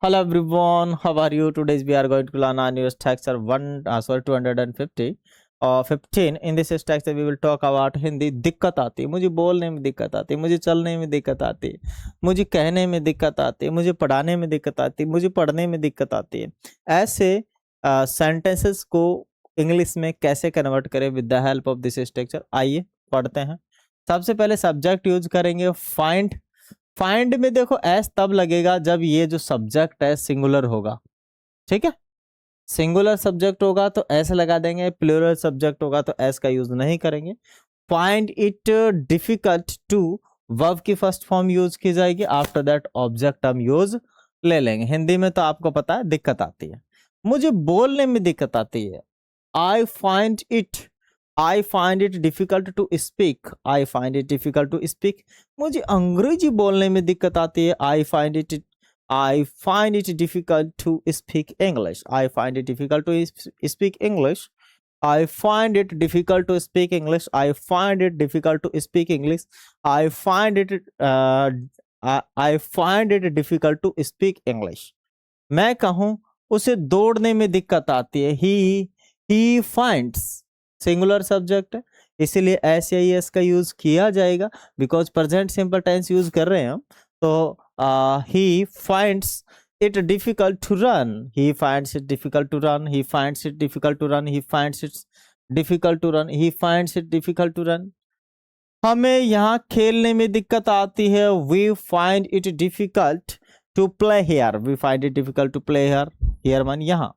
Hello everyone, how are you? Today we are going to learn our new structure 250 और 15. In this structure we will talk about Hindi. दिक्कत आती है मुझे, बोलने में दिक्कत आती है मुझे, चलने में दिक्कत आती है मुझे, कहने में दिक्कत आती है मुझे, पढ़ाने में दिक्कत आती है मुझे, पढ़ने में दिक्कत आती है। ऐसे सेंटेंसेस को इंग्लिश में कैसे कन्वर्ट करें with the help of this structure, आइए पढ़ते हैं। सबसे पहले सब्जेक्ट यूज करेंगे फाइंड। फाइंड में देखो एस तब लगेगा जब ये जो सब्जेक्ट है सिंगुलर होगा, ठीक है। सिंगुलर सब्जेक्ट होगा तो एस लगा देंगे, प्लूरल सब्जेक्ट होगा तो एस का यूज नहीं करेंगे। Find it difficult to, verb की फर्स्ट फॉर्म यूज की जाएगी, आफ्टर दैट ऑब्जेक्ट हम यूज ले लेंगे। हिंदी में तो आपको पता है दिक्कत आती है, मुझे बोलने में दिक्कत आती है। I find it difficult to speak, I find it difficult to speak, मुझे अंग्रेजी बोलने में दिक्कत आती है। I find it difficult to speak English, I find it difficult to speak English, I find it difficult to speak English, I find it difficult to speak English, I find it difficult to speak English. मैं कहूं उसे दौड़ने में दिक्कत आती है, he finds, singular subject है इसीलिए एस या एस का यूज किया जाएगा, because present simple tense use कर रहे हैं हम। तो he finds it difficult to run, he finds it difficult to run, he finds it difficult to run, he finds it difficult to run, he finds it difficult to run. हमें यहाँ खेलने में दिक्कत आती है, we find it difficult to play here, we find it difficult to play here, here मान यहाँ।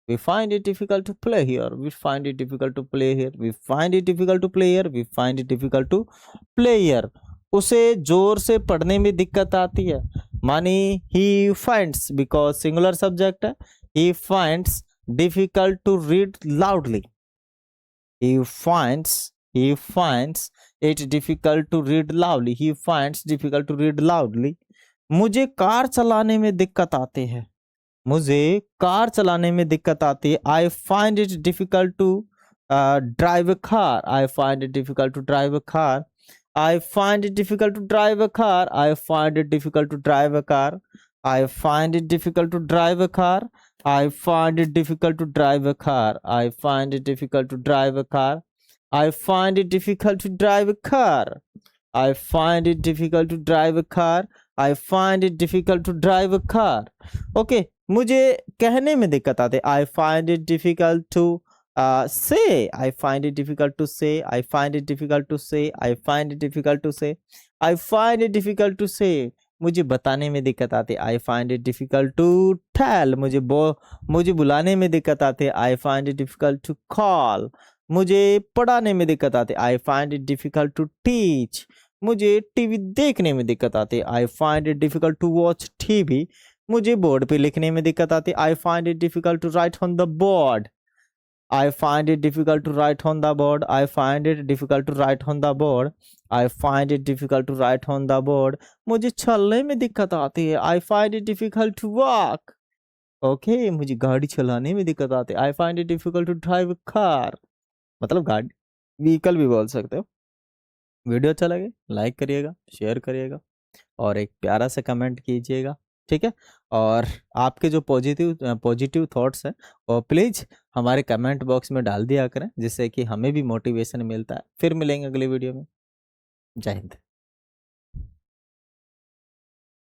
We find it difficult to play here, we find it difficult to play here, we find it difficult to play here, we find it difficult to play here। उसे जोर से पढ़ने में दिक्कत आती है, मानी he finds, because singular subject है, he finds difficult to read loudly, he finds it difficult to read loudly, he finds difficult to read loudly। मुझे कार चलाने में दिक्कत आती है, मुझे कार चलाने में दिक्कत आती है। I find it difficult to drive a car, I find it difficult to drive a car, I find it difficult to drive a car, I find it difficult to drive a car, I find it difficult to drive a car, I find it difficult to drive a car, I find it difficult to drive a car, I find it difficult to drive a car, I find it difficult to drive a car, I find it difficult to drive a car. Okay, मुझे कहने में दिक्कत आती है, I find it difficult to say, I find it difficult to say, I find it difficult to say, I find it difficult to say, I find it difficult to say. मुझे बताने में दिक्कत आती है, I find it difficult to tell, मुझे बुलाने में दिक्कत आती है, I find it difficult to call. मुझे पढ़ाने में दिक्कत आती है, I find it difficult to teach. मुझे टीवी देखने में दिक्कत आती है, I find it difficult to watch TV. मुझे बोर्ड पे लिखने में दिक्कत आती है, I find it difficult to write on the board, I find it difficult to write on the board, I find it difficult to write on the board, I find it difficult to write on the board. मुझे चलने में दिक्कत आती है, I find it difficult to walk. Okay, मुझे गाड़ी चलाने में दिक्कत आती है, I find it difficult to drive a car, मतलब गाड़ी, व्हीकल भी बोल सकते हो। वीडियो अच्छा लगे लाइक करिएगा, शेयर करिएगा और एक प्यारा सा कमेंट कीजिएगा, ठीक है। और आपके जो पॉजिटिव थॉट्स हैं वो प्लीज़ हमारे कमेंट बॉक्स में डाल दिया करें, जिससे कि हमें भी मोटिवेशन मिलता है। फिर मिलेंगे अगली वीडियो में। जय हिंद।